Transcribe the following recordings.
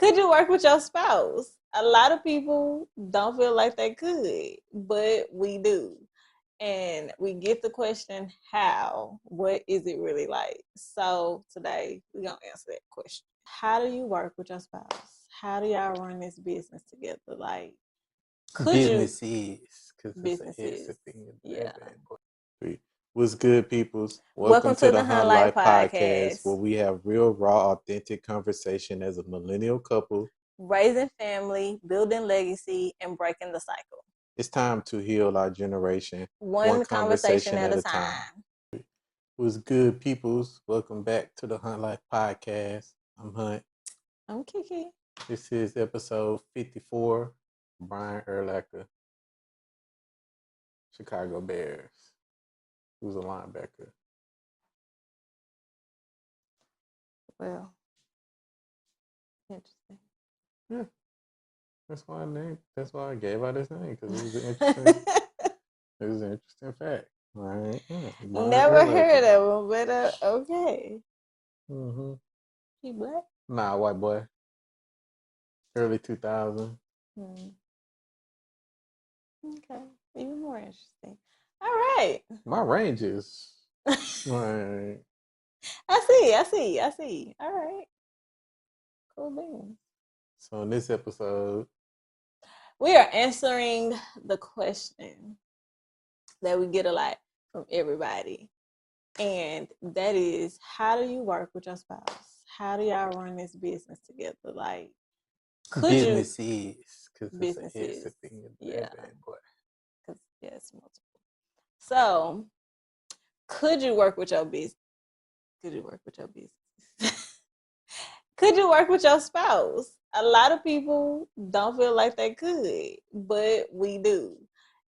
Could you work with your spouse? A lot of people don't feel like they could, but we do. And we get the question, how? What is it really like? So today we're going to answer that question. How do you work with your spouse? How do y'all run this business together? Like, could you? Business is, because it's an S Businesses. at the end of Yeah. that bad boy. What's good, peoples? Welcome to To the the Hunt Hunt Life Life Podcast, Podcast. where we have real, raw, authentic conversation as a millennial couple. Raising family, building legacy, and breaking the cycle. It's time to heal our generation, One conversation at a time. What's good, peoples? Welcome back to the Hunt Life Podcast. I'm Hunt. I'm Kiki. This is episode 54. Brian Urlacher, Chicago Bears, who's a linebacker. Well, interesting. Yeah, that's why I gave out his name, because it was an interesting. It was an interesting fact. All right. Yeah. Never heard of him, but okay. Mm-hmm. He black? Nah, white boy. Early 2000. Okay. Even more interesting. All right. My range is. Right. I see. All right. Cool beans. So in this episode, we are answering the question that we get a lot from everybody. And that is, how do you work with your spouse? How do y'all run this business together? Like, could business you? is, because it's an Businesses. S at the end of Yeah. that bad boy. Because, yeah, it's multiple. So, could you work with your business? Could you work with your business? Could you work with your spouse? A lot of people don't feel like they could, but we do.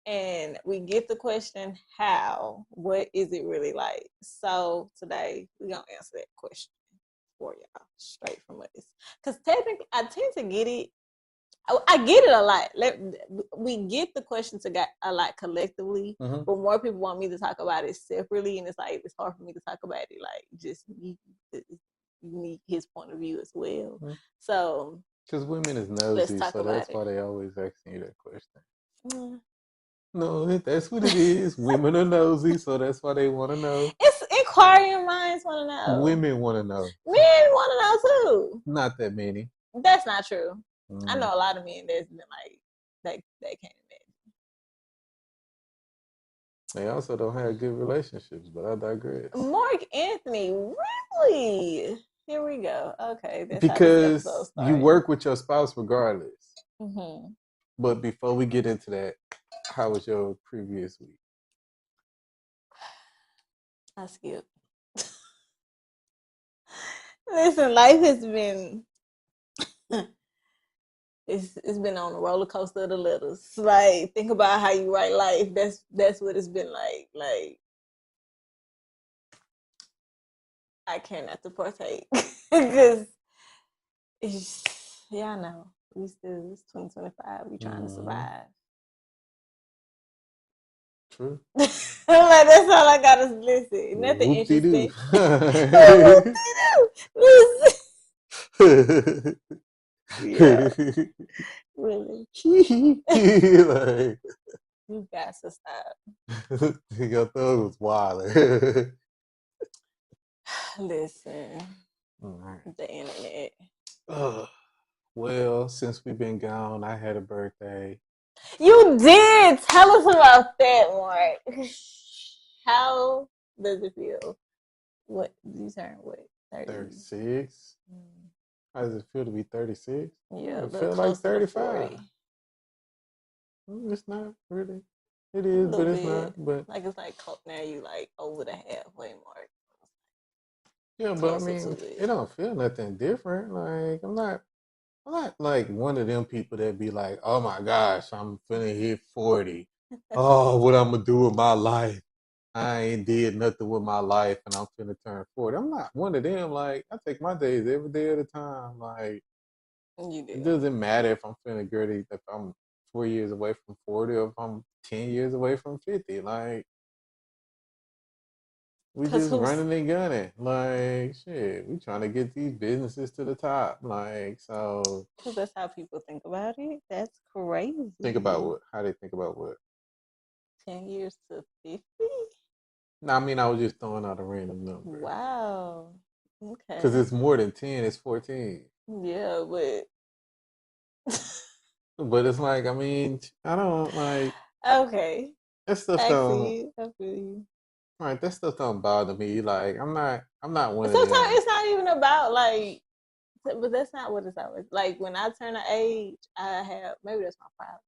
And we get the question, how? What is it really like? So today we're going to answer that question for y'all straight from us. Because technically, I tend to get it. I get it a lot. We get the questions a lot collectively, Mm-hmm. but more people want me to talk about it separately, and it's like it's hard for me to talk about it like just me. You need his point of view as well. Mm-hmm. So because women is nosy, so that's why they always asking you that question. Mm. No, that's what it is. Women are nosy, so that's why they want to know. It's inquiring minds want to know. Women want to know. Men want to know too. Not that many. That's not true. I know a lot of men that's been like they can't imagine. They also don't have good relationships, but I digress. Mark Anthony, really? Here we go. Okay, that's because how this you work with your spouse regardless. Mm-hmm. But before we get into that, how was your previous week? I skipped. Listen, life has been it's been on a roller coaster of the letters. Like, think about how you write life. That's what it's been like. Like, I care not to partake because it's I know it's 2025. We trying to survive. True. Like, that's all I gotta listen. Nothing interesting. Listen. Yeah. Really. Like, you got to stop. Your thug was wild. Listen. The internet. Well, since we've been gone, I had a birthday. You did. Tell us about that, Mark. How does it feel? What you turn? What 36? How does it feel to be 36? Yeah, it feels like 35. It's not really. It is, but it's not. But like it's like now you like over the halfway mark. Yeah, but I mean, it don't feel nothing different. Like I'm not like one of them people that be like, oh my gosh, I'm finna hit 40. Oh, what I'm gonna do with my life? I ain't did nothing with my life, and I'm finna turn 40. I'm not one of them. Like I take my days every day at a time. Like it doesn't matter if I'm finna gritty, if I'm 4 years away from 40, or if I'm 10 years away from 50. Like We just running and gunning. Like, shit, we trying to get these businesses to the top. Like, so. Because that's how people think about it. That's crazy. Think about what? How they think about what? 10 years to 50? No, I mean, I was just throwing out a random number. Wow. Okay. Because it's more than 10, it's 14. Yeah, but. But it's like, I mean, I don't like. Okay. That stuff I don't. feel you. Right, that stuff don't bother me. Like, I'm not one of Sometimes them. it's not even about like, but that's not what it's always like. When I turn of age, I have maybe that's my problem.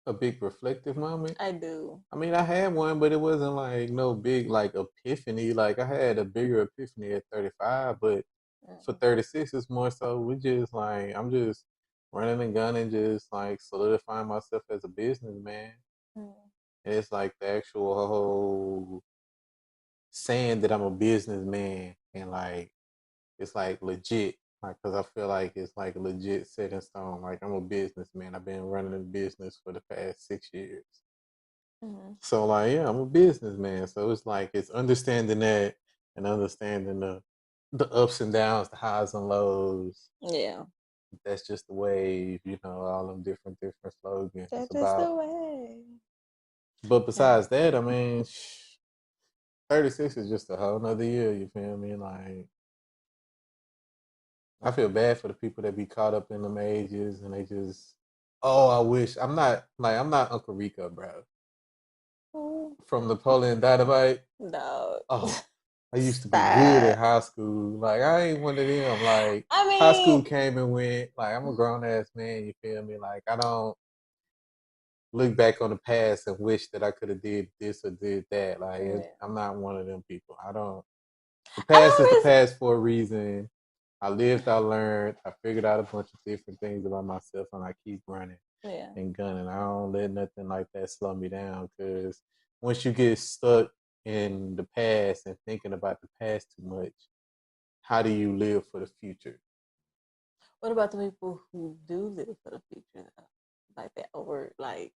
A big reflective moment. I do. I mean, I had one, but it wasn't like no big like epiphany. Like I had a bigger epiphany at 35, but for 36, it's more so we just like I'm just running and gunning, just like solidifying myself as a businessman. And it's like the actual whole saying that I'm a businessman and like it's like legit. Like, cause I feel like it's like legit set in stone. Like I'm a businessman. I've been running a business for the past 6 years. So like, yeah, I'm a businessman. So it's like it's understanding that and understanding the ups and downs, the highs and lows. Yeah. That's just the way, all them different slogans. That's It's just about. the way. But besides that, I mean, 36 is just a whole nother year. You feel me? Like, I feel bad for the people that be caught up in them ages and they just, oh, I wish I'm not Uncle Rico, bro. From Napoleon Dynamite. No. Oh, I used to be good at high school. Like I ain't one of them. Like I mean, high school came and went. Like I'm a grown ass man. You feel me? Like I don't look back on the past and wish that I could have did this or did that. Like I'm not one of them people. I don't. The past is the past for a reason. I lived, I learned, I figured out a bunch of different things about myself, and I keep running and gunning. I don't let nothing like that slow me down because once you get stuck in the past and thinking about the past too much, how do you live for the future? What about the people who do live for the future? Like they overthink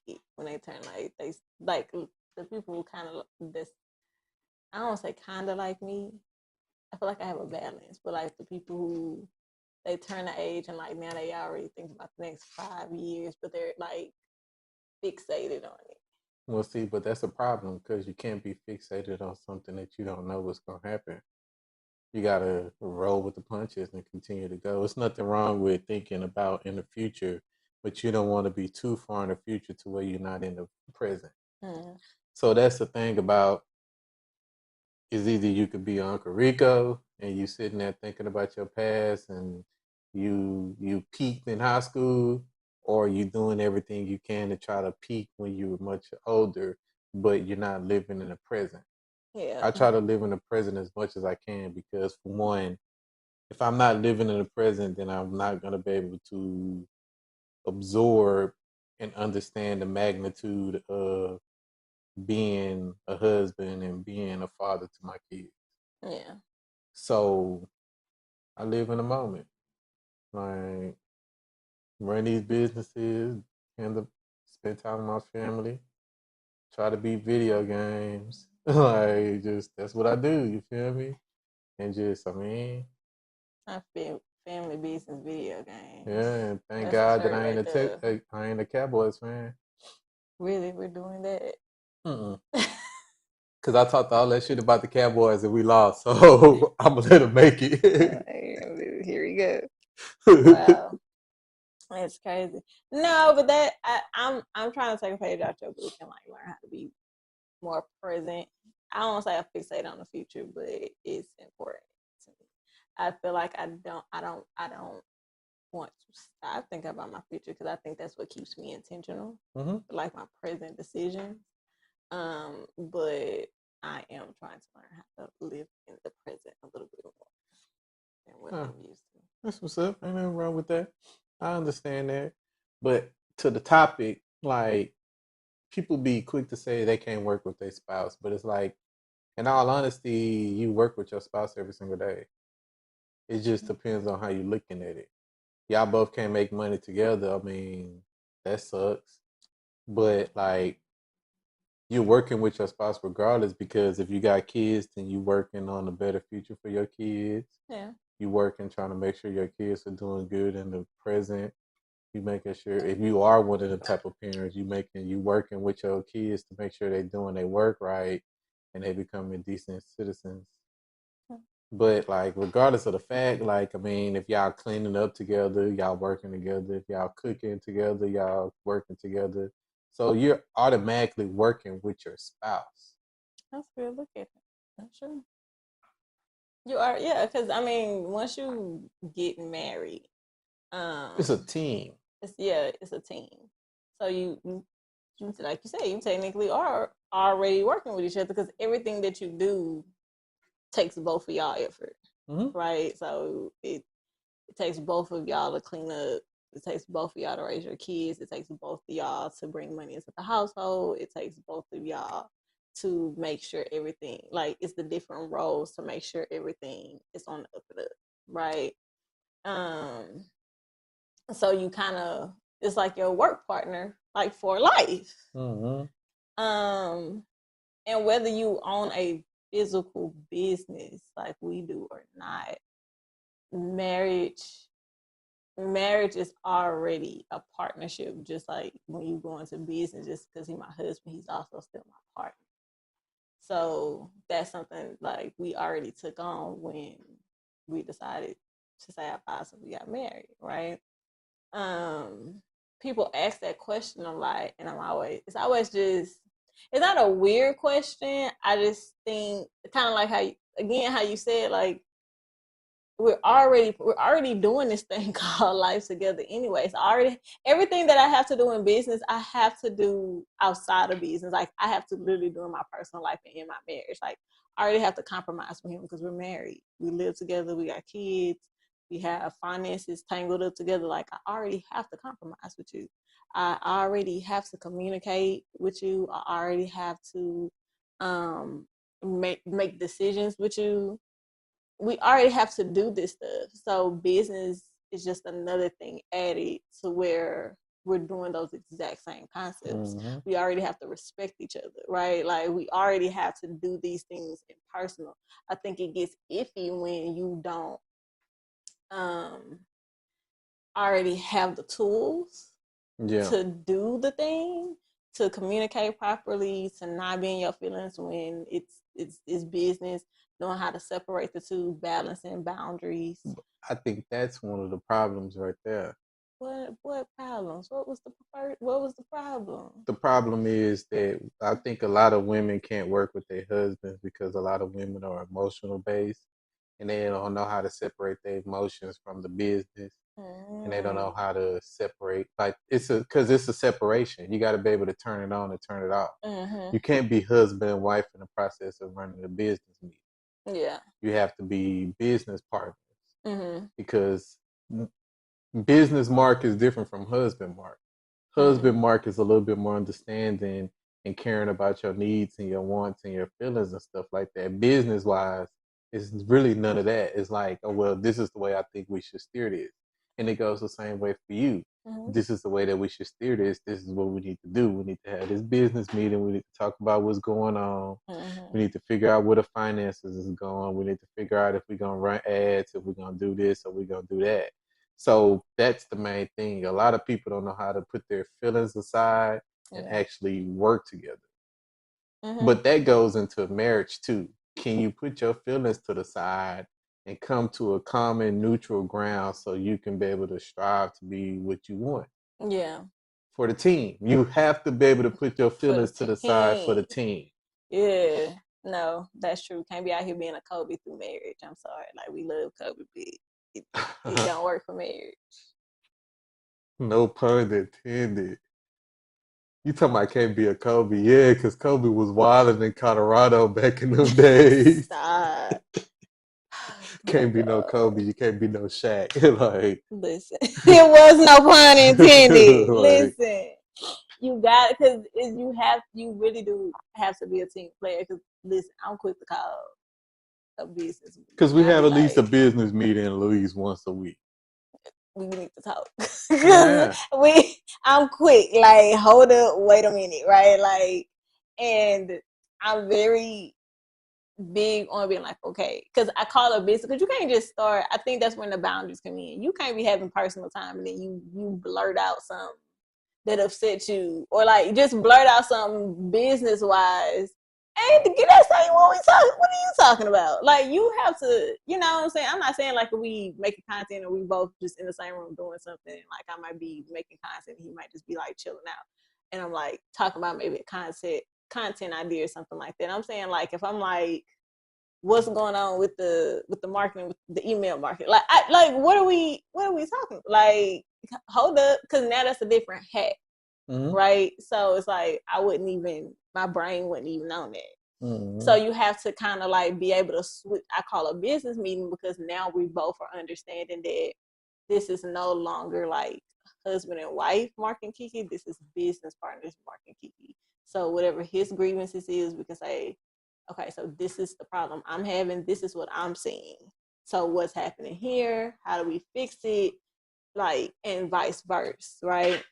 it when they turn they like the people who kind of this. I don't say kind of like me. I feel like I have a balance, but like the people who they turn the age and like now they already think about the next 5 years, but they're like fixated on it. Well, see, but that's a problem because you can't be fixated on something that you don't know what's going to happen. You got to roll with the punches and continue to go. It's nothing wrong with thinking about in the future, but you don't want to be too far in the future to where you're not in the present. So that's the thing about is either you could be Uncle Rico and you sitting there thinking about your past and you peaked in high school, or you doing everything you can to try to peak when you were much older, but you're not living in the present. Yeah. I try to live in the present as much as I can because for one, if I'm not living in the present, then I'm not gonna be able to absorb and understand the magnitude of being a husband and being a father to my kids. Yeah. So I live in the moment. Like run these businesses and spend time with my family. Try to beat video games. Like just that's what I do, you feel me? And just I feel family business video games. Yeah, and thank God that I ain't a Cowboys fan. Really, we're doing that. Cause I talked all that shit about the Cowboys and we lost, so I'm gonna let them make it. Here we go. Wow, that's crazy. No, but I'm trying to take a page out your book and like learn how to be more present. I don't want to say I fixate on the future, but it's important to me. I feel like I don't want to stop thinking about my future because I think that's what keeps me intentional, like my present decisions. But I am trying to learn how to live in the present a little bit more than what I'm used to. That's what's up. Ain't nothing wrong with that. I understand that. But to the topic, like people be quick to say they can't work with their spouse, but it's like, in all honesty, you work with your spouse every single day. It just depends on how you're looking at it. Y'all both can't make money together. I mean, that sucks. But like you're working with your spouse regardless, because if you got kids, then you working on a better future for your kids. Yeah. You working trying to make sure your kids are doing good in the present. You making sure, if you are one of the type of parents, you working with your kids to make sure they doing their work right and they becoming decent citizens. But like, regardless of the fact, like, I mean, if y'all cleaning up together, y'all working together. If y'all cooking together, y'all working together. So you're automatically working with your spouse. That's good. Look at it. That's true. You are, yeah, because I mean, once you get married, It's a team. it's a team. So like you say, you technically are already working with each other because everything that you do takes both of y'all effort, right? So it takes both of y'all to clean up. It takes both of y'all to raise your kids. It takes both of y'all to bring money into the household. It takes both of y'all to make sure everything, like, it's the different roles to make sure everything is on the up and up, right? Um, so you kind of, it's like your work partner, like for life. Um, and whether you own a physical business like we do or not, marriage is already a partnership. Just like when you go into business, just because he's my husband, he's also still my partner. So that's something like we already took on when we decided to say our vows and we got married, right? People ask that question a lot, and it's always just, it's not a weird question. I just think kind of like how you said, like, we're already doing this thing called life together anyway. It's already, everything that I have to do in business, I have to do outside of business. Like, I have to literally do in my personal life and in my marriage. Like, I already have to compromise with him because we're married. We live together. We got kids. We have finances tangled up together. Like, I already have to compromise with you. I already have to communicate with you. I already have to make decisions with you. We already have to do this stuff. So business is just another thing added to where we're doing those exact same concepts. We already have to respect each other, right? Like, we already have to do these things in personal. I think it gets iffy when you don't already have the tools to do the thing, to communicate properly, to not be in your feelings when it's business, knowing how to separate the two, balancing boundaries. I think that's one of the problems right there. What problems? What was the problem? The problem is that I think a lot of women can't work with their husbands because a lot of women are emotional based and they don't know how to separate their emotions from the business. And they don't know how to separate. Like, it's a separation. You got to be able to turn it on and turn it off. You can't be husband and wife in the process of running a business meeting. Yeah. You have to be business partners because business Mark is different from husband Mark. Husband Mark is a little bit more understanding and caring about your needs and your wants and your feelings and stuff like that. Business wise, it's really none of that. It's like, oh, well, this is the way I think we should steer this. And it goes the same way for you. This is the way that we should steer this. This is what we need to do. We need to have this business meeting. We need to talk about what's going on. We need to figure out where the finances is going. We need to figure out if we're going to run ads, if we're going to do this or we're going to do that. So that's the main thing. A lot of people don't know how to put their feelings aside and actually work together. But that goes into marriage too. Can you put your feelings to the side and come to a common neutral ground so you can be able to strive to be what you want? Yeah. For the team. You have to be able to put your feelings to the side for the team. Yeah. No, that's true. Can't be out here being a Kobe through marriage. I'm sorry. Like, we love Kobe, but it don't work for marriage. No pun intended. You talking about can't be a Kobe? Yeah, because Kobe was wilding in Colorado back in them days. Stop. Can't be no Kobe. You can't be no Shaq. Like, listen, it was no pun intended. like, Listen, you got it, because you really do have to be a team player. Because listen, I'm quick to call a business. Because we have at least a business meeting at least once a week. We need to talk. Yeah. I'm quick. Like, hold up, wait a minute, right? Like, And I'm very big on being like, okay, because I call it business, because you can't just start. I think that's when the boundaries come in. You can't be having personal time and then you blurt out something that upsets you, or like just blurt out something business wise. And to get that same what are you talking about? Like, you have to, you know what I'm saying? I'm not saying like if we making content and we both just in the same room doing something, like I might be making content and he might just be like chilling out. And I'm like talking about maybe a content idea or something like that. I'm saying like if I'm like, what's going on with the marketing, with the email market? Like what are we talking? Like, hold up, because now that's a different hat. Mm-hmm. Right? So it's like my brain wouldn't even on that. Mm-hmm. So you have to kind of like be able to switch. I call a business meeting because now we both are understanding that this is no longer like husband and wife Mark and Kiki. This is business partners Mark and Kiki. So whatever his grievances is, we can say, okay, so this is the problem I'm having. This is what I'm seeing. So what's happening here? How do we fix it? Like, and vice versa, right?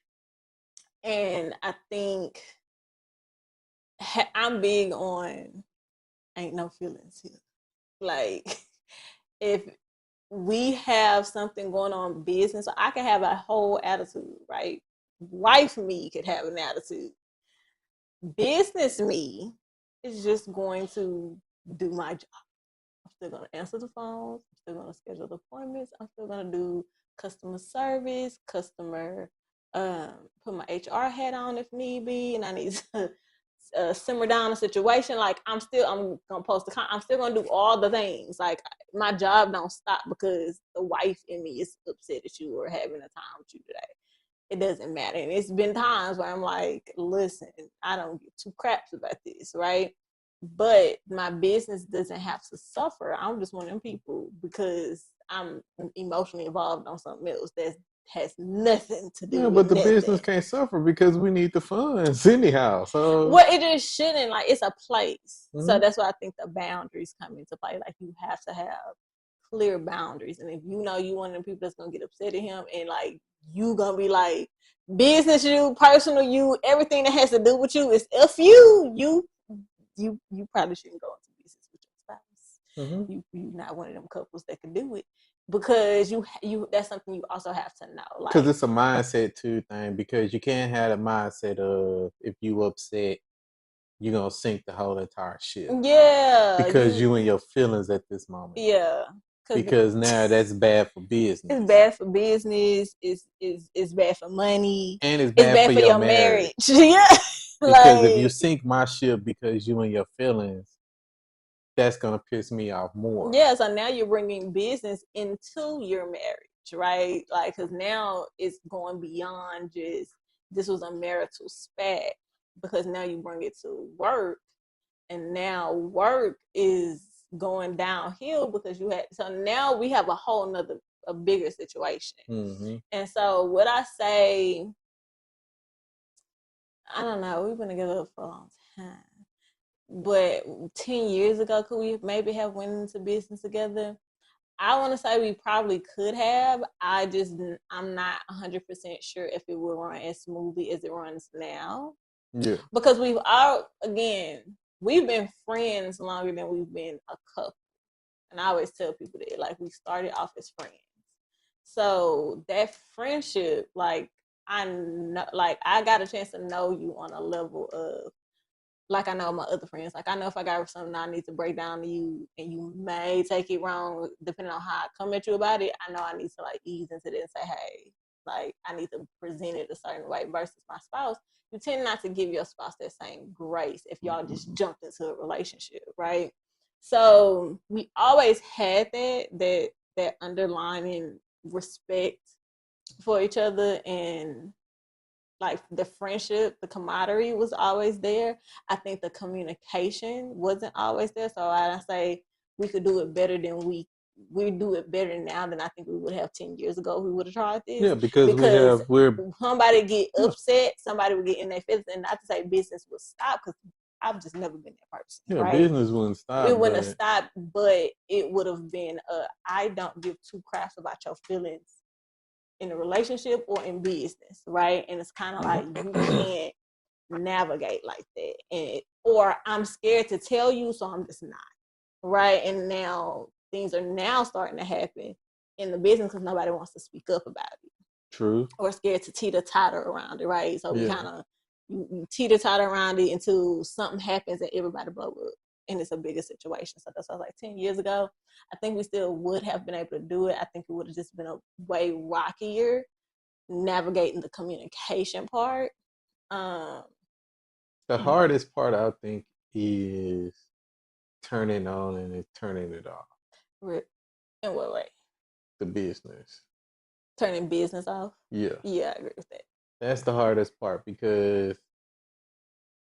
And I think I'm big on ain't no feelings here. Like, if we have something going on business, so I can have a whole attitude, right? Wife me could have an attitude. Business me is just going to do my job. I'm still going to answer the phones. I'm still going to schedule appointments. I'm still going to do customer service, put my HR hat on if need be, and I need to simmer down a situation. Like, I'm gonna post I'm still gonna do all the things. Like, my job don't stop because the wife in me is upset at you or having a time with you today. It doesn't matter. And it's been times where I'm like, listen, I don't give two craps about this, right? But my business doesn't have to suffer. I'm just one of them people because I'm emotionally involved on something else that has nothing to do with but the nothing. Business can't suffer because we need the funds anyhow. So, well, it just shouldn't. Like, it's a place. Mm-hmm. So that's why I think the boundaries come into play. Like, you have to have clear boundaries. And if you know you one of them people that's gonna get upset at him, and like you gonna be like, business you, personal you, everything that has to do with you is F you probably shouldn't go into business with your spouse. Mm-hmm. You're not one of them couples that can do it, because you that's something you also have to know. Because it's a mindset too thing. Because you can't have a mindset of, if you upset, you're gonna sink the whole entire ship. Yeah. Because you and your feelings at this moment. Yeah. Because now that's bad for business. It's bad for business. It's bad for money. And it's bad for your marriage. Yeah. Because if you sink my ship because you and your feelings, that's going to piss me off more. Yeah, so now you're bringing business into your marriage, right? Like, because now it's going beyond just, this was a marital spat, because now you bring it to work, and now work is going downhill because so now we have a bigger situation. Mm-hmm. And so what I say, I don't know, we've been together for a long time, but 10 years ago, could we maybe have went into business together? I want to say we probably could have. I'm not 100% sure if it will run as smoothly as it runs now. Yeah. Because we've been friends longer than we've been a couple. And I always tell people that, like, we started off as friends. So that friendship, like, I know, like, I got a chance to know you on a level of, like, I know my other friends. Like, I know if I got something I need to break down to you and you may take it wrong, depending on how I come at you about it, I know I need to, like, ease into it and say, hey, like, I need to present it a certain way. Versus my spouse, you tend not to give your spouse that same grace if y'all just jumped into a relationship, right? So we always had that underlying respect for each other, and like the friendship, the camaraderie was always there. I think the communication wasn't always there. So I say we could do it better than we do it better now than I think we would have 10 years ago. We would have tried this. Yeah, because somebody get upset, somebody would get in their feelings, and not to say business would stop, because I've just never been that person. Yeah, right? Business wouldn't stop. It wouldn't have stopped, but it would have been I don't give two craps about your feelings in a relationship or in business, right? And it's kind of like you can't navigate like that. And or I'm scared to tell you, so I'm just not. Right. And now things are now starting to happen in the business because nobody wants to speak up about it. True. Or scared to teeter-totter around it, right? So we kind of you teeter-totter around it until something happens and everybody blow up. And it's a bigger situation. So that's why I was like 10 years ago, I think we still would have been able to do it. I think it would have just been a way rockier navigating the communication part. The hardest part, I think, is turning on and turning it off. In what way? The business. Turning business off? Yeah. Yeah, I agree with that. That's the hardest part because,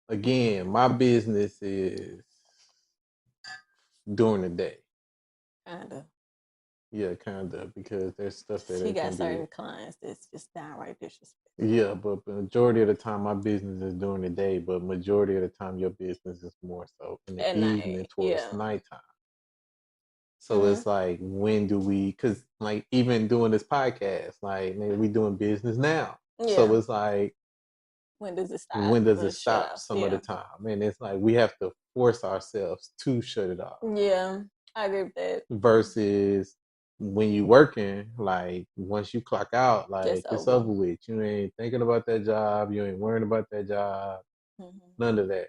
again, my business is during the day. Kinda. Yeah, kind of, because there's stuff that he they got can certain do. clients that's just downright disrespectful. Yeah, but majority of the time my business is during the day, but majority of the time your business is more so in the At evening night, towards yeah. nighttime. So it's like, when do we, because like even doing this podcast, like man, we doing business now. Yeah. So it's like, when does it stop? When does it shut stop off? some of the time? And it's like we have to force ourselves to shut it off. Yeah, I agree with that. Versus when you working, like once you clock out, like it's over with. You ain't thinking about that job. You ain't worrying about that job. None of that.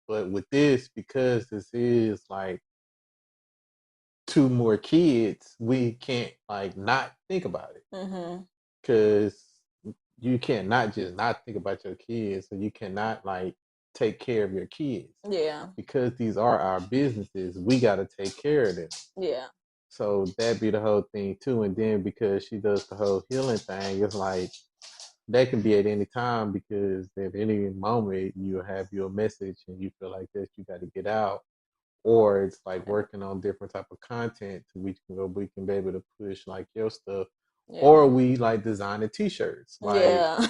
But with this, because this is like 2 more kids, we can't like not think about it. Because you can't not just not think about your kids, so you cannot like take care of your kids. Yeah. Because these are our businesses, we got to take care of them. Yeah. So that be the whole thing too. And then because she does the whole healing thing, it's like that can be at any time, because at any moment you have your message and you feel like this, you got to get out. Or it's like working on different type of content we can be able to push like your stuff. Yeah. Or we like designing t-shirts. Like, yeah.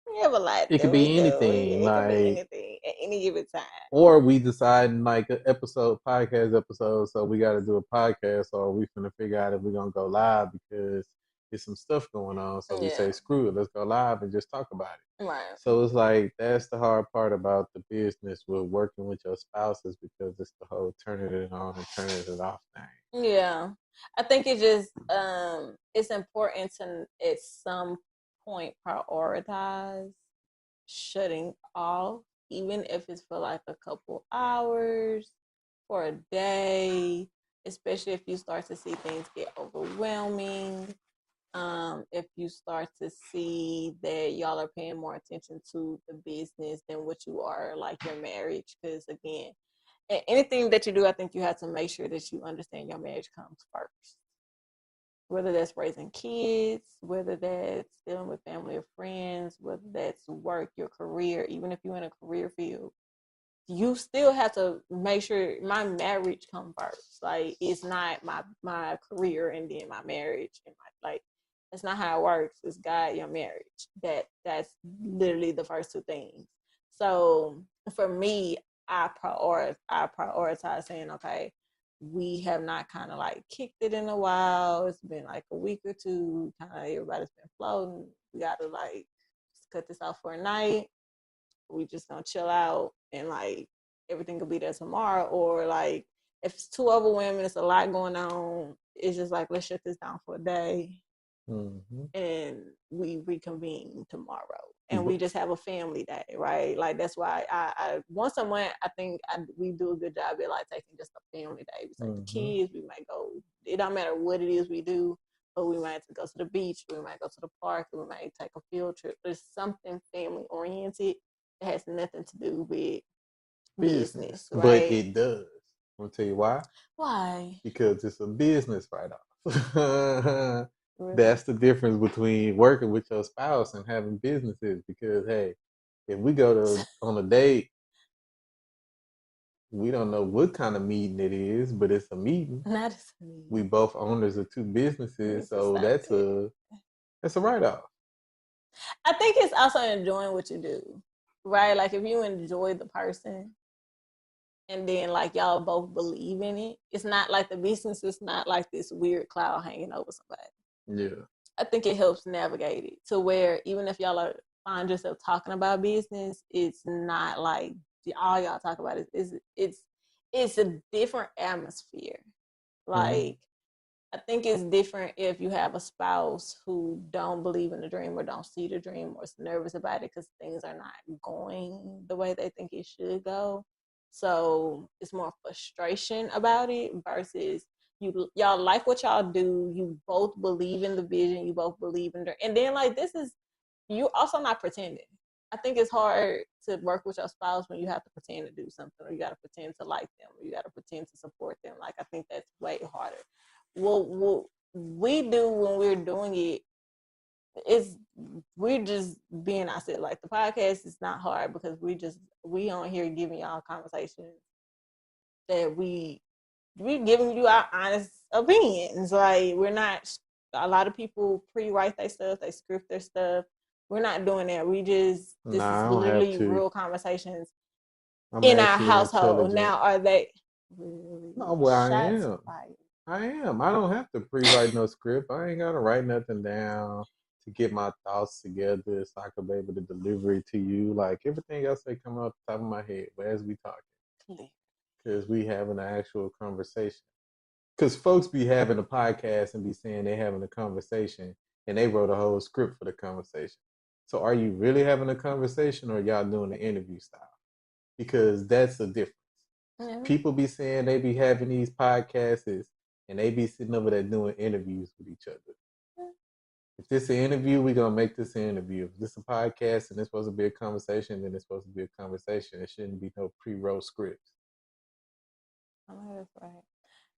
We have a lot. It could be anything. It like, could be anything at any given time. Or we decide like an podcast episode, so we got to do a podcast, or we finna figure out if we're gonna go live because there's some stuff going on. So we say, screw it, let's go live and just talk about it. Right. So it's like that's the hard part about the business with working with your spouses, because it's the whole turning it on and turning it off thing. Yeah, I think it just it's important to at some point prioritize shutting off, even if it's for like a couple hours or a day, especially if you start to see things get overwhelming. If you start to see that y'all are paying more attention to the business than what you are like your marriage, because again, anything that you do, I think you have to make sure that you understand your marriage comes first. Whether that's raising kids, whether that's dealing with family or friends, whether that's work, your career, even if you're in a career field, you still have to make sure my marriage comes first. Like, it's not my career and then my marriage and my, like, that's not how it works. It's God, your marriage. That's literally the first two things. So for me, I prioritize saying, okay, we have not kind of like kicked it in a while. It's been like a week or two. Kind of everybody's been floating. We got to like cut this off for a night. We just gonna chill out and like everything will be there tomorrow. Or like if it's too overwhelming, it's a lot going on. It's just like, let's shut this down for a day. And we reconvene tomorrow, and we just have a family day, right? Like that's why I once a month I think we do a good job at like taking just a family day. We take the kids, we might go. It don't matter what it is we do, but we might go to the beach, we might go to the park, we might take a field trip. There's something family oriented that has nothing to do with business, right? But it does. I'm gonna tell you why. Why? Because it's a business write-off. Really? That's the difference between working with your spouse and having businesses. Because hey, if we go on a date, we don't know what kind of meeting it is, but it's a meeting. Not a meeting. We both owners of two businesses, so that's a write-off. I think it's also enjoying what you do, right? Like if you enjoy the person, and then like y'all both believe in it, it's not like the business is not like this weird cloud hanging over somebody. Yeah. I think it helps navigate it to where even if y'all find yourself talking about business, it's not like all y'all talk about it's a different atmosphere. Like, I think it's different if you have a spouse who don't believe in the dream or don't see the dream or is nervous about it because things are not going the way they think it should go. So it's more frustration about it versus y'all like what y'all do. You both believe in the vision. You both believe in the, and then like this is you also not pretending. I think it's hard to work with your spouse when you have to pretend to do something or you got to pretend to like them or you got to pretend to support them. Like I think that's way harder. What we do when we're doing it is we're just being ourselves. Like the podcast is not hard because we on here giving y'all conversations that we giving you our honest opinions. Like we're not a lot of people pre-write their stuff, they script their stuff. We're not doing that. We just this is I don't have literally to. real conversations I'm in our actually household. intelligent. Now are they really No, well, I shots am. fired? I am. I don't have to pre-write no script. I ain't gotta write nothing down to get my thoughts together so I can be able to deliver it to you. Like everything else they come off the top of my head, but as we talking, because we having an actual conversation. Because folks be having a podcast and be saying they having a conversation and they wrote a whole script for the conversation. So are you really having a conversation or y'all doing the interview style? Because that's the difference. People be saying they be having these podcasts and they be sitting over there doing interviews with each other. If this an interview, we gonna make this an interview. If this a podcast and it's supposed to be a conversation, then it's supposed to be a conversation. It shouldn't be no pre-roll scripts. Oh, that's right.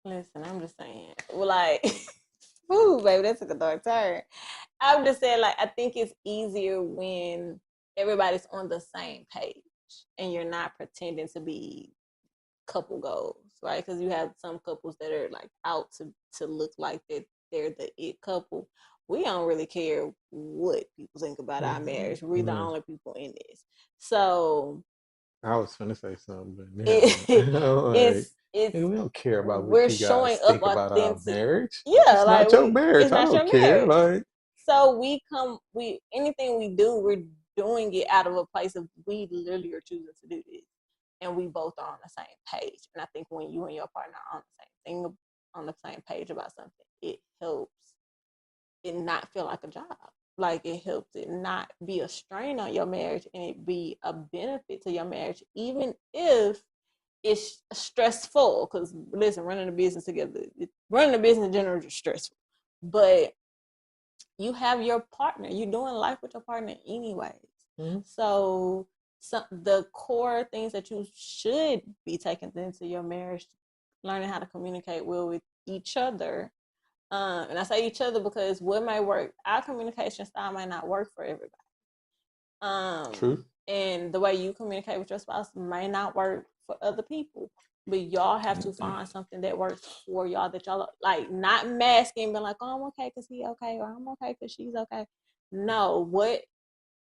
Listen, I'm just saying. Well, like, ooh, baby, that took a dark turn. I'm just saying, like, I think it's easier when everybody's on the same page and you're not pretending to be couple goals, right? Because you have some couples that are like out to look like they're the it couple. We don't really care what people think about our marriage. We're the only people in this. So I was gonna say something, but never mind. it's We don't care about what we're you showing guys up think about our authentic. marriage. Yeah, It's like not your marriage. it's I not don't your care. marriage. Like, So we anything we do, we're doing it out of a place of we literally are choosing to do this, and we both are on the same page. And I think when you and your partner are on the same thing, on the same page about something, it helps it not feel like a job. Like it helps it not be a strain on your marriage and it be a benefit to your marriage, even if it's stressful. Because listen, running a business together, running a business in general is stressful. But you have your partner. You're doing life with your partner anyways. So the core things that you should be taking into your marriage, learning how to communicate well with each other. And I say each other because what might work, our communication style might not work for everybody. True. And the way you communicate with your spouse may not work for other people. But y'all have to find something that works for y'all, that y'all like, not masking, but like, oh, I'm okay because he okay, or I'm okay because she's okay. No, what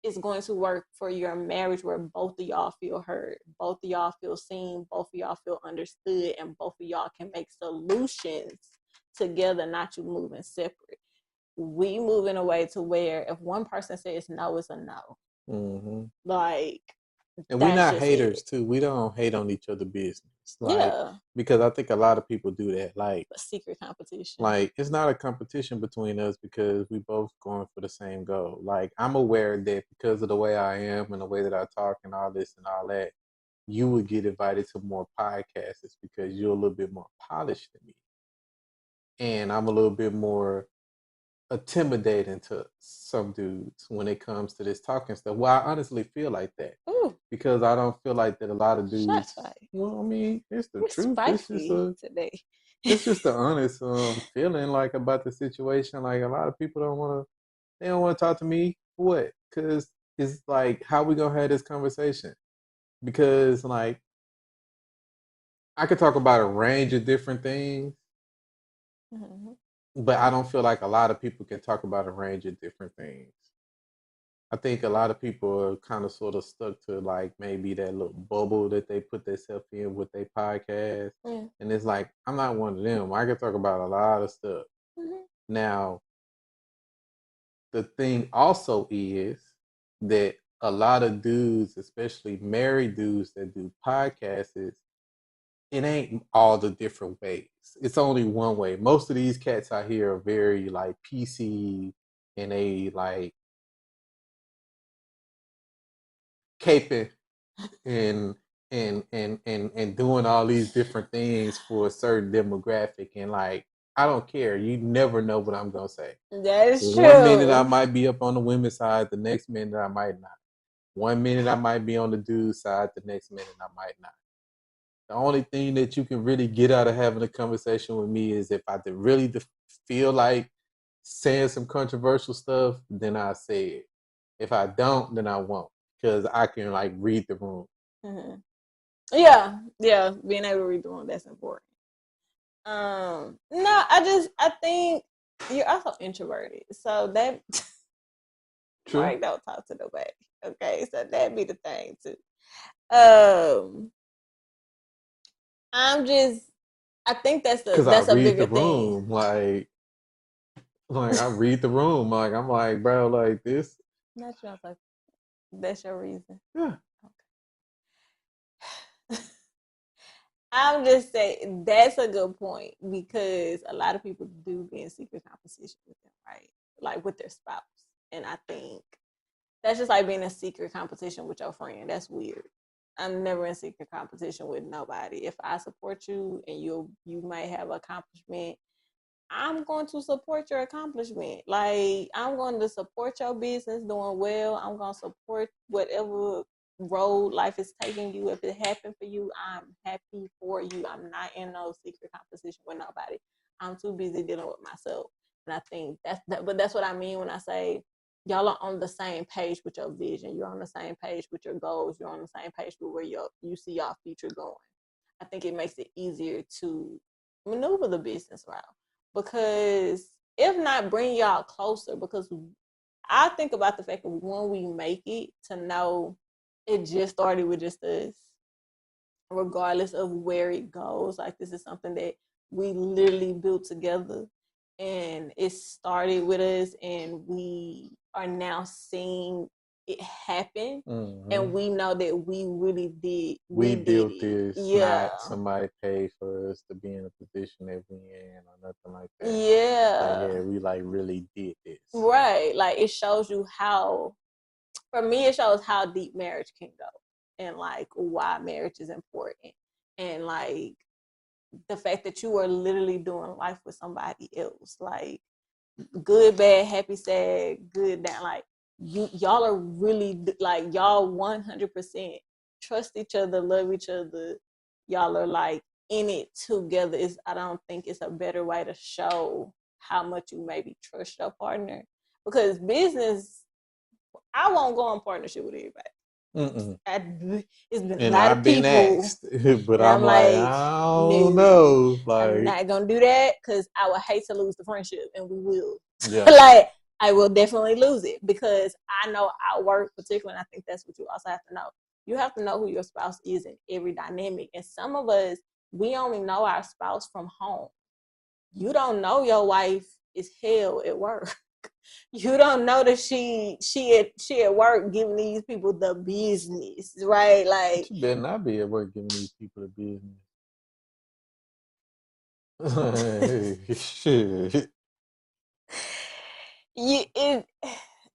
is going to work for your marriage where both of y'all feel heard, both of y'all feel seen, both of y'all feel understood, and both of y'all can make solutions together, not you moving separate. We move in a way to where if one person says no, it's a no. Like, and we're not haters too. We don't hate on each other's business. Like, because I think a lot of people do that. Like a secret competition. Like it's not a competition between us because we both going for the same goal. Like I'm aware that because of the way I am and the way that I talk and all this and all that, you would get invited to more podcasts because you're a little bit more polished than me. And I'm a little bit more intimidating to some dudes when it comes to this talking stuff. Well, I honestly feel like that. Because I don't feel like that a lot of dudes. Well, I mean, it's the truth. It's just today. It's just the honest feeling like about the situation. Like a lot of people they don't want to talk to me. What? Because it's like, how we gonna have this conversation? Because like I could talk about a range of different things, but I don't feel like a lot of people can talk about a range of different things. I think a lot of people are kind of sort of stuck to like maybe that little bubble that they put themselves in with their podcast. And it's like, I'm not one of them. I can talk about a lot of stuff. Now, the thing also is that a lot of dudes, especially married dudes that do podcasts, it ain't all the different ways. It's only one way. Most of these cats out here are very like PC and they like caping and and doing all these different things for a certain demographic, and like I don't care. You never know what I'm gonna say. That is true. 1 minute I might be up on the women's side, the next minute I might not. 1 minute I might be on the dude's side, the next minute I might not. The only thing that you can really get out of having a conversation with me is if I really feel like saying some controversial stuff, then I say it. If I don't, then I won't, because I can like read the room. Mm-hmm. Yeah, being able to read the room, that's important. No, I think you're also introverted, so that True. Mark don't talk to nobody. Okay, so that'd be the thing too. I think that's a bigger thing. Like I read the room, like I'm like, bro, like this. Not you, like that's your reason. Yeah. Okay. I'm just saying that's a good point because a lot of people do be in secret competition with them, right? Like with their spouse. And I think that's just like being in secret competition with your friend. That's weird. I'm never in secret competition with nobody. If I support you and you might have accomplishment, I'm going to support your accomplishment. Like I'm going to support your business doing well. I'm going to support whatever road life is taking you. If it happened for you, I'm happy for you. I'm not in no secret competition with nobody. I'm too busy dealing with myself. And I think but that's what I mean when I say y'all are on the same page with your vision. You're on the same page with your goals. You're on the same page with where you see your future going. I think it makes it easier to maneuver the business route. Because if not, bring y'all closer. Because I think about the fact that when we make it, to know it just started with just us, regardless of where it goes. Like this is something that we literally built together, and it started with us, and we are now seeing it happen, and we know that we really did. We built it. this, not somebody paid for us to be in a position that we in or nothing like that. Yeah, like, yeah, we like really did this, right? Like it shows you how. For me, it shows how deep marriage can go, and like why marriage is important, and like the fact that you are literally doing life with somebody else, like good, bad, happy, sad, good, down. Like y'all are really like y'all 100% trust each other, love each other. Y'all are like in it together. I don't think it's a better way to show how much you maybe trust your partner, because business, I won't go in partnership with everybody. It's been a lot of people asked, but I'm like, I don't know. Like, I'm not gonna do that because I would hate to lose the friendship, and we will. Yeah. Like I will definitely lose it because I know our work particularly, and I think that's what you also have to know. You have to know who your spouse is in every dynamic. And some of us, we only know our spouse from home. You don't know your wife is hell at work. You don't know that she at work giving these people the business, right? Like she better not be at work giving these people the business. Shit.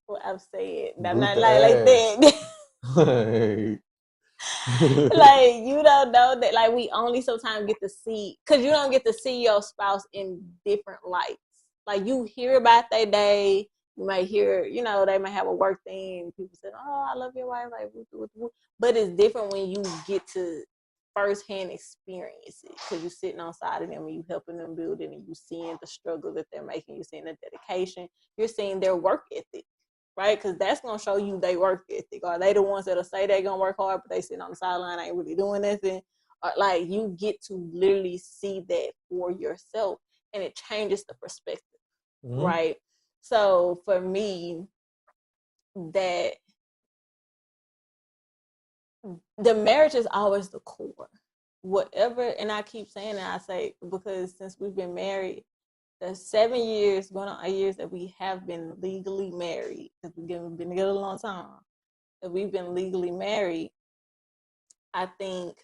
Well, I'm saying I'm not like that. Like you don't know that, like we only sometimes get to see, because you don't get to see your spouse in different lights. Like you hear about their day, you might hear, they might have a work thing, people say, oh, I love your wife, like but it's different when you get to firsthand experience it, because you're sitting on side of them and you helping them build it, and you seeing the struggle that they're making, you're seeing the dedication, you're seeing their work ethic, right? Because that's going to show you they work ethic. Are they the ones that'll say they're going to work hard, but they sitting on the sideline, ain't really doing nothing? Or, like, you get to literally see that for yourself, and it changes the perspective, right? So for me, that the marriage is always the core. Whatever, and I keep saying that, I say, because since we've been married, the 7 years, going on 8 years that we have been legally married, because we've been together a long time, if we've been legally married, I think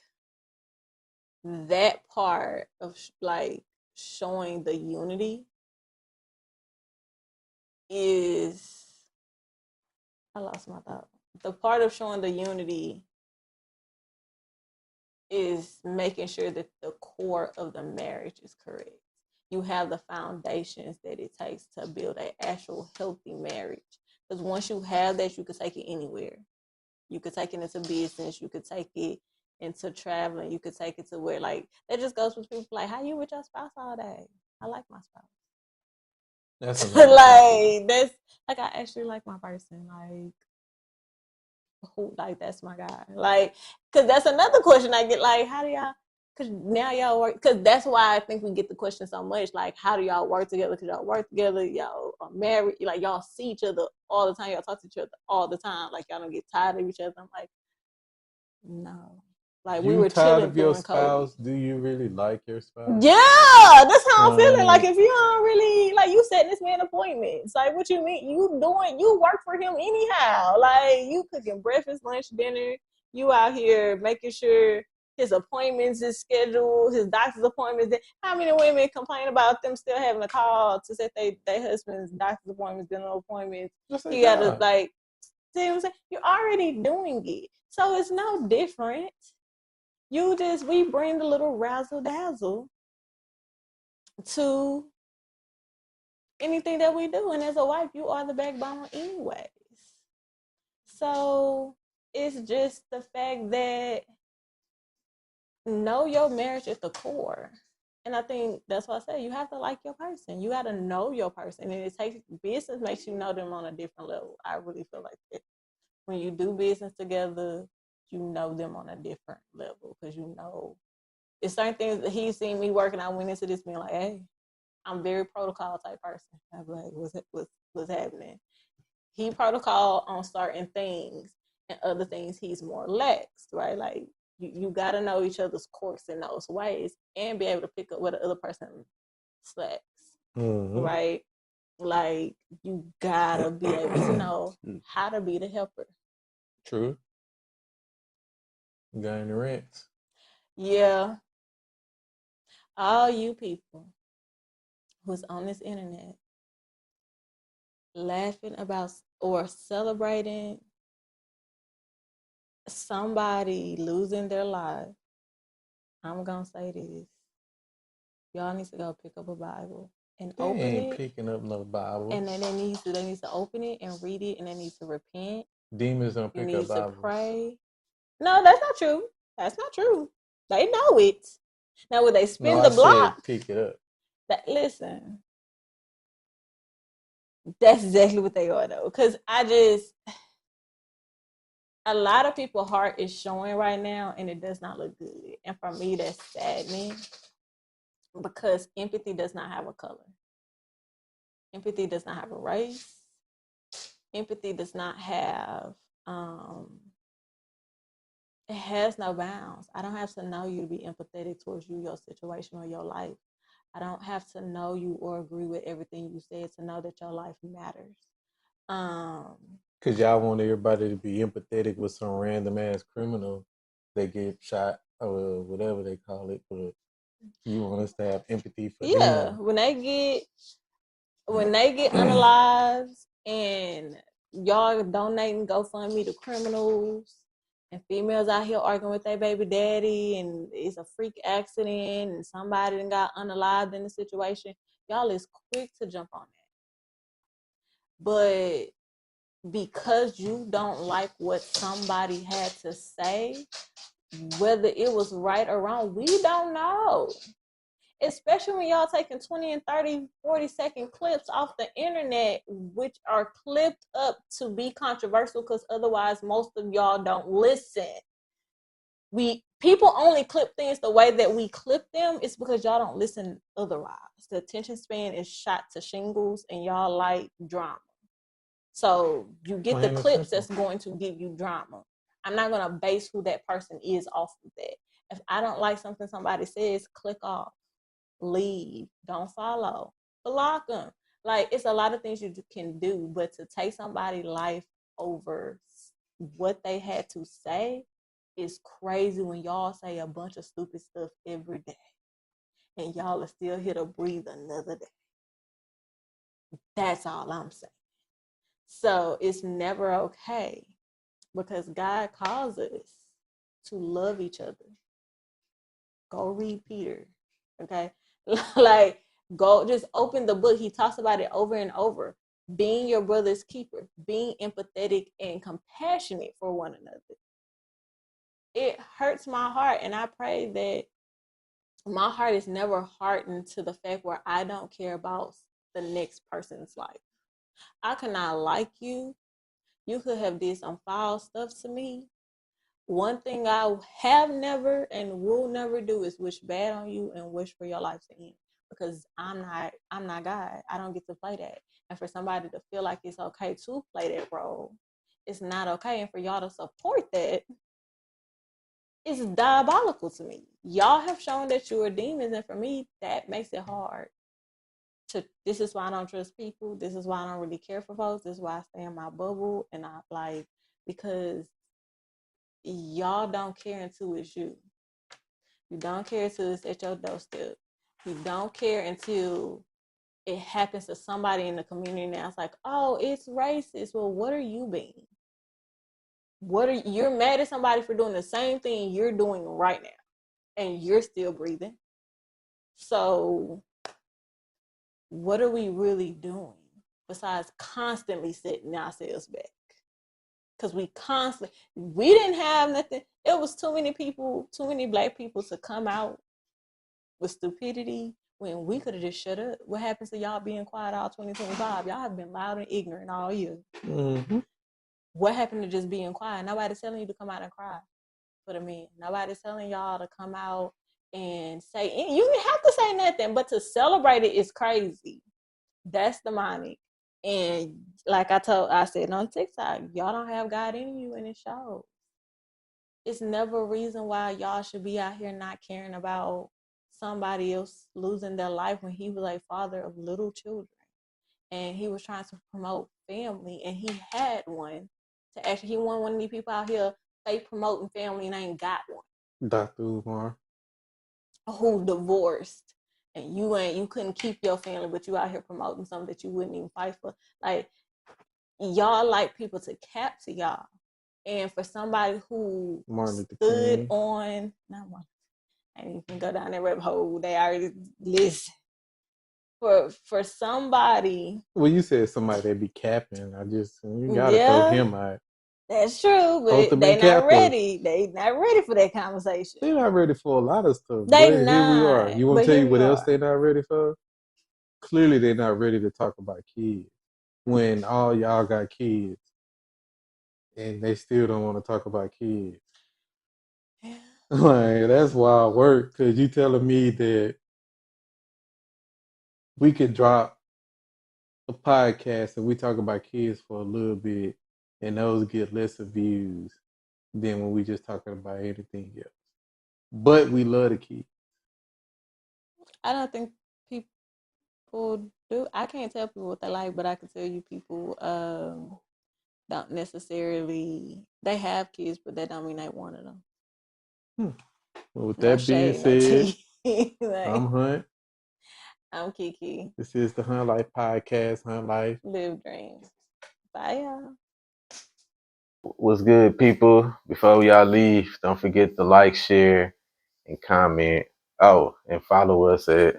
that part of like showing the unity is, I lost my thought. The part of showing the unity is making sure that the core of the marriage is correct. You have the foundations that it takes to build an actual healthy marriage. Because once you have that, you can take it anywhere. You could take it into business. You could take it into traveling. You could take it to where, like, that just goes with people like, how you with your spouse all day? I like my spouse. That's like, that's, like, I actually like my person. Like, who, like, that's my guy. Like, because that's another question I get, like, how do y'all, because now y'all work, because that's why I think we get the question so much, like, how do y'all work together? Because y'all work together, y'all are married, like, y'all see each other all the time, y'all talk to each other all the time, like, y'all don't get tired of each other. I'm like, no. Like, we You were tired chilling of your during COVID. spouse? Do you really like your spouse? Yeah, that's how I'm feeling. Like, Like, if you don't really, like, you setting this man appointments, like, what you mean? You work for him anyhow. Like, you cooking breakfast, lunch, dinner. You out here making sure his appointments is scheduled, his doctor's appointments. How many women complain about them still having a call to set their husband's doctor's appointments, dental appointments? that's a You gotta, job. like, see what I'm saying? You're already doing it. So it's no different. We bring the little razzle dazzle to anything that we do. And as a wife, you are the backbone anyways. So it's just the fact that know your marriage at the core. And I think that's why I say you have to like your person. You got to know your person. And it takes, business makes you know them on a different level. I really feel like that. When you do business together, you know them on a different level because you know it's certain things that he's seen me working. I went into this being like, hey, I'm very protocol type person. I'm like, what's happening? He protocol on certain things, and other things he's more lax, right? Like you got to know each other's quirks in those ways, and be able to pick up where the other person slacks, right? Like you gotta be able to know how to be the helper. True. Got any rents? Yeah, all you people who's on this internet laughing about or celebrating somebody losing their life, I'm gonna say this. Y'all need to go pick up a Bible and They open ain't it. picking up no Bibles. And then they need to open it and read it, and they need to repent. Demons don't You pick up need to Bibles. pray. No, that's not true. That's not true. They know it. Now would they spin No, the I said block? pick it up. Listen, that's exactly what they are though. Cause a lot of people's heart is showing right now and it does not look good. And for me, that's saddening because empathy does not have a color. Empathy does not have a race. Empathy does not have, it has no bounds. I don't have to know you to be empathetic towards you, your situation, or your life. I don't have to know you or agree with everything you said to know that your life matters. Cause y'all want everybody to be empathetic with some random ass criminal that get shot or whatever they call it, but you want us to have empathy for them. When they get unalived and y'all donating GoFundMe to criminals and females out here arguing with their baby daddy and it's a freak accident and somebody got unalived in the situation, y'all is quick to jump on that. But because you don't like what somebody had to say, whether it was right or wrong, we don't know. Especially when y'all taking 20 and 30, 40-second clips off the internet, which are clipped up to be controversial because otherwise most of y'all don't listen. People only clip things the way that we clip them. It's because y'all don't listen otherwise. The attention span is shot to shingles and y'all like drama. So you get the clips that's going to give you drama. I'm not going to base who that person is off of that. If I don't like something somebody says, click off, leave, don't follow, block them. Like, it's a lot of things you can do, but to take somebody's life over what they had to say is crazy when y'all say a bunch of stupid stuff every day and y'all are still here to breathe another day. That's all I'm saying. So it's never okay because God calls us to love each other. Go read Peter, okay? Like, go just open the book. He talks about it over and over. Being your brother's keeper, being empathetic and compassionate for one another. It hurts my heart, and I pray that my heart is never hardened to the fact where I don't care about the next person's life. I cannot like you. You could have did some foul stuff to me. One thing I have never and will never do is wish bad on you and wish for your life to end, because I'm not God. I don't get to play that. And for somebody to feel like it's okay to play that role, it's not okay. And for y'all to support that, it's diabolical to me. Y'all have shown that you are demons, and for me, that makes it hard. This is why I don't trust people. This is why I don't really care for folks. This is why I stay in my bubble, and I like, because y'all don't care until it's you. You don't care until it's at your doorstep. You don't care until it happens to somebody in the community now. It's like, oh, it's racist. Well, what are you being? You're mad at somebody for doing the same thing you're doing right now, and you're still breathing. So what are we really doing besides constantly setting ourselves back? Because we didn't have nothing. It was too many people, too many Black people to come out with stupidity when we could have just shut up. What happens to y'all being quiet all 2025? Y'all have been loud and ignorant all year. Mm-hmm. What happened to just being quiet? Nobody's telling you to come out and cry for the men. Nobody's telling y'all to come out and say, you didn't have to say nothing, but to celebrate it is crazy. That's demonic. And like I said on TikTok, y'all don't have God in you, and it shows. It's never a reason why y'all should be out here not caring about somebody else losing their life when he was a father of little children. And he was trying to promote family, and he had one. He wanted one of these people out here fake promoting family and ain't got one. Dr. Umar. Who divorced, and you couldn't keep your family, but you out here promoting something that you wouldn't even fight for. Like, y'all like people to cap to y'all. And for somebody who stood on, not Martin, I didn't even go down that rabbit hole. They already listen. For somebody. Well, you said somebody that be capping. You gotta throw him out. That's true, but they not ready. They not ready for that conversation. They're not ready for a lot of stuff. Here we are. You want to tell you what else they're not ready for? Clearly, they're not ready to talk about kids when all y'all got kids, and they still don't want to talk about kids. Yeah. Like, that's wild work, because you telling me that we could drop a podcast and we talk about kids for a little bit, and those get less views than when we just talking about anything else. But we love the kids. I don't think people do. I can't tell people what they like, but I can tell you people don't necessarily, they have kids, but that don't mean they wanted them. Well, with that being said, like, I'm Hunt. I'm Kiki. This is the Hunt Life Podcast. Hunt Life. Live dreams. Bye, y'all. What's good, people? Before y'all leave, don't forget to like, share, and comment. Oh, and follow us at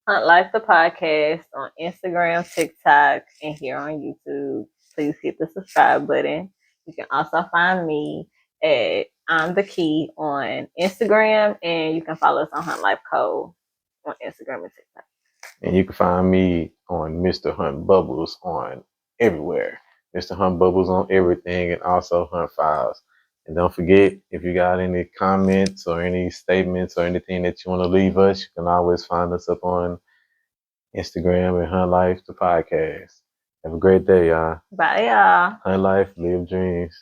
Hunt Life the Podcast on Instagram, TikTok, and here on YouTube. Please hit the subscribe button. You can also find me at I'm the Key on Instagram, and you can follow us on Hunt Life Code on Instagram and TikTok. And you can find me on Mr. Hunt Bubbles on everywhere. Mr. Hunt Bubbles on everything, and also Hunt Files. And don't forget, if you got any comments or any statements or anything that you want to leave us, you can always find us up on Instagram and Hunt Life the Podcast. Have a great day, y'all. Bye, y'all. Hunt Life, live dreams.